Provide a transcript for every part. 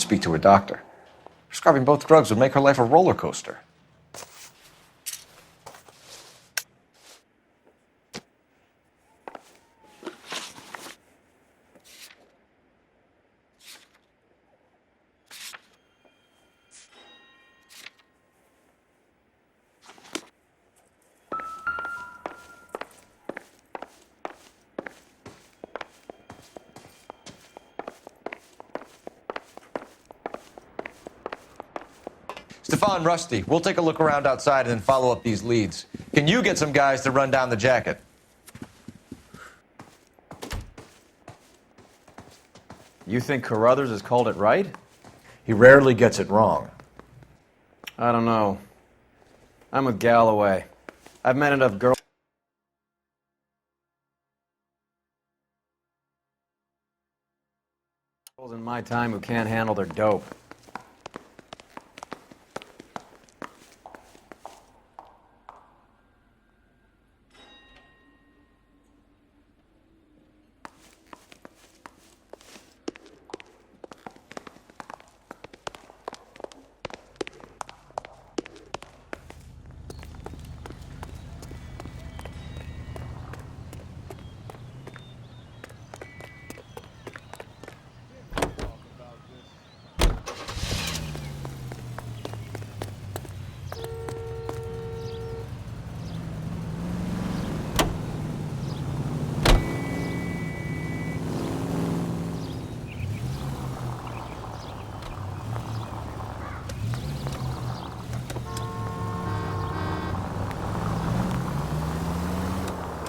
speak to her doctor. Prescribing both drugs would make her life a roller coaster. Stefan, Rusty, we'll take a look around outside and then follow up these leads. Can you get some guys to run down the jacket? You think Carruthers has called it right? He rarely gets it wrong. I don't know. I'm with Galloway. I've met enough girls in my time who can't handle their dope.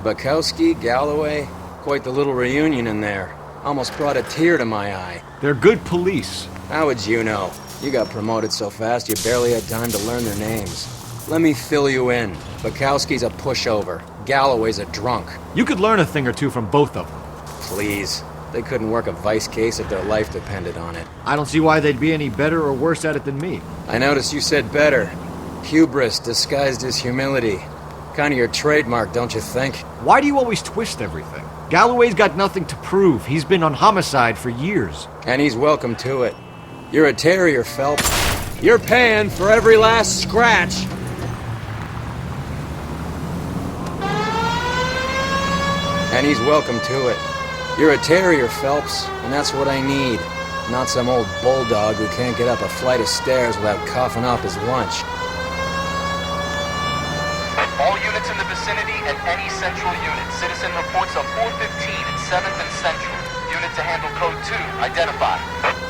Bukowski, Galloway, quite the little reunion in there. Almost brought a tear to my eye. They're good police. How would you know? You got promoted so fast you barely had time to learn their names. Let me fill you in. Bukowski's a pushover. Galloway's a drunk. You could learn a thing or two from both of them. Please. They couldn't work a vice case if their life depended on it. I don't see why they'd be any better or worse at it than me. I noticed you said better. Hubris disguised as humility. Kind of your trademark, don't you think? Why do you always twist everything? Galloway's got nothing to prove. He's been on homicide for years. And he's welcome to it. You're a terrier, Phelps. You're paying for every last scratch. And he's welcome to it. You're a terrier, Phelps, and that's what I need. Not some old bulldog who can't get up a flight of stairs without coughing up his lunch. All units in the vicinity and any central unit. Citizen reports of 415 and 7th and Central. Unit to handle code 2. Identify.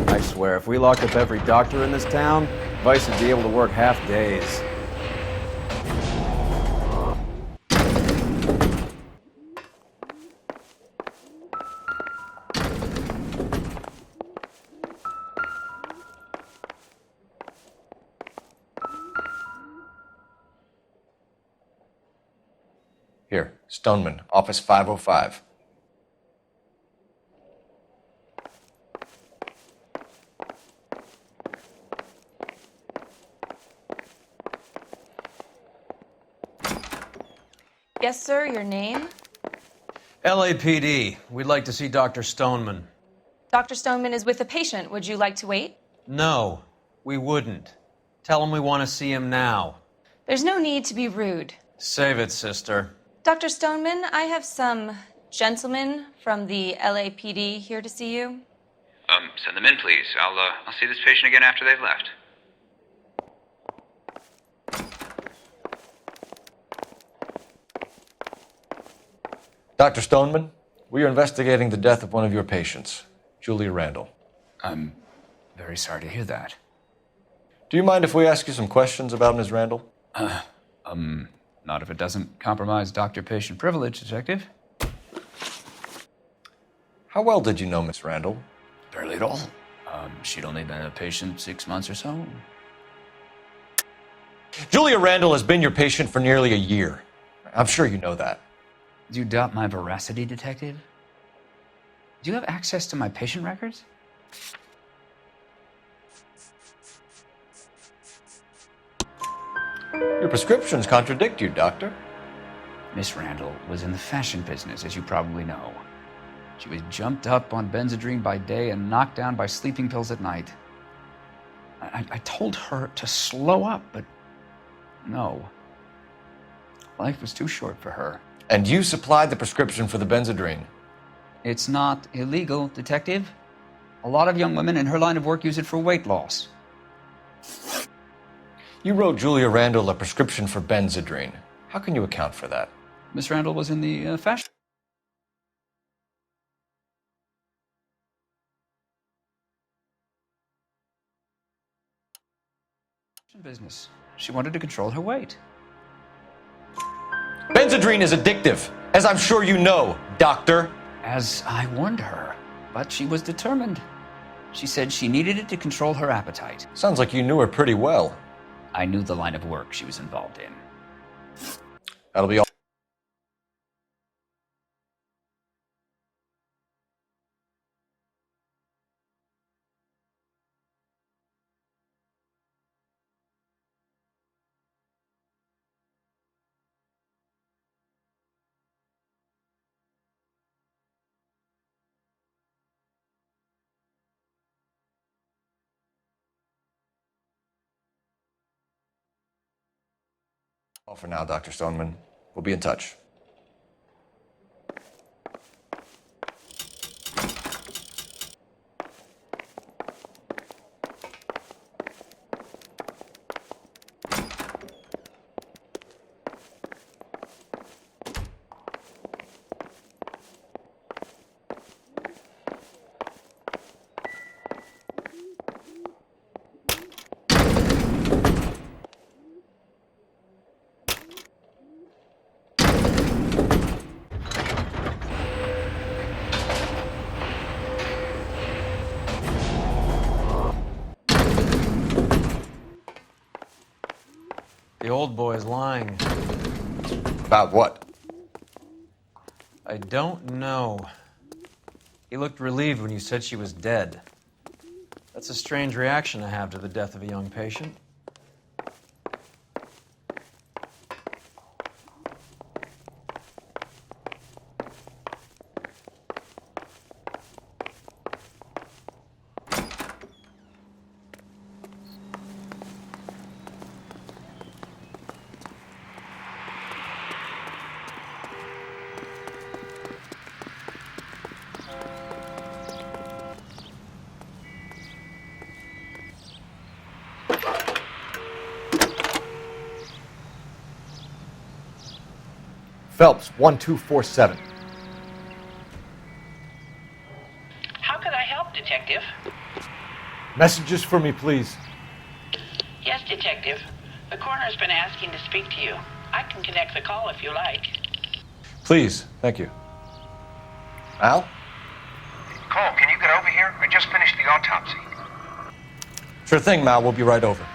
I swear, if we locked up every doctor in this town, Vice would be able to work half days. Here, Stoneman, office 505. Yes, sir, your name? LAPD. We'd like to see Dr. Stoneman. Dr. Stoneman is with a patient. Would you like to wait? No, we wouldn't. Tell him we want to see him now. There's no need to be rude. Save it, sister. Dr. Stoneman, I have some gentleman from the LAPD here to see you. Send them in, please. I'll see this patient again after they've left. Dr. Stoneman, we are investigating the death of one of your patients, Julia Randall. I'm very sorry to hear that. Do you mind if we ask you some questions about Ms. Randall? Not if it doesn't compromise doctor-patient privilege, Detective. How well did you know Ms. Randall? Barely at all. She'd only been a patient 6 months or so. Julia Randall has been your patient for nearly a year. I'm sure you know that. Do you doubt my veracity, Detective? Do you have access to my patient records? Your prescriptions contradict you, Doctor. Miss Randall was in the fashion business, as you probably know. She was jumped up on Benzedrine by day and knocked down by sleeping pills at night. I told her to slow up, but no. Life was too short for her. And you supplied the prescription for the Benzedrine. It's not illegal, Detective. A lot of young women in her line of work use it for weight loss. You wrote Julia Randall a prescription for Benzedrine. How can you account for that? Miss Randall was in the fashion business. She wanted to control her weight. Benzedrine is addictive, as I'm sure you know, Doctor. As I warned her, but she was determined. She said she needed it to control her appetite. Sounds like you knew her pretty well. I knew the line of work she was involved in. That'll be all. All for now, Dr. Stoneman. We'll be in touch. The old boy's lying. About what? I don't know. He looked relieved when you said she was dead. That's a strange reaction to have to the death of a young patient. Phelps, 1247. How can I help, Detective? Messages for me, please. Yes, Detective. The coroner's been asking to speak to you. I can connect the call if you like. Please, thank you. Al? Cole, can you get over here? I just finished the autopsy. Sure thing, Mal. We'll be right over.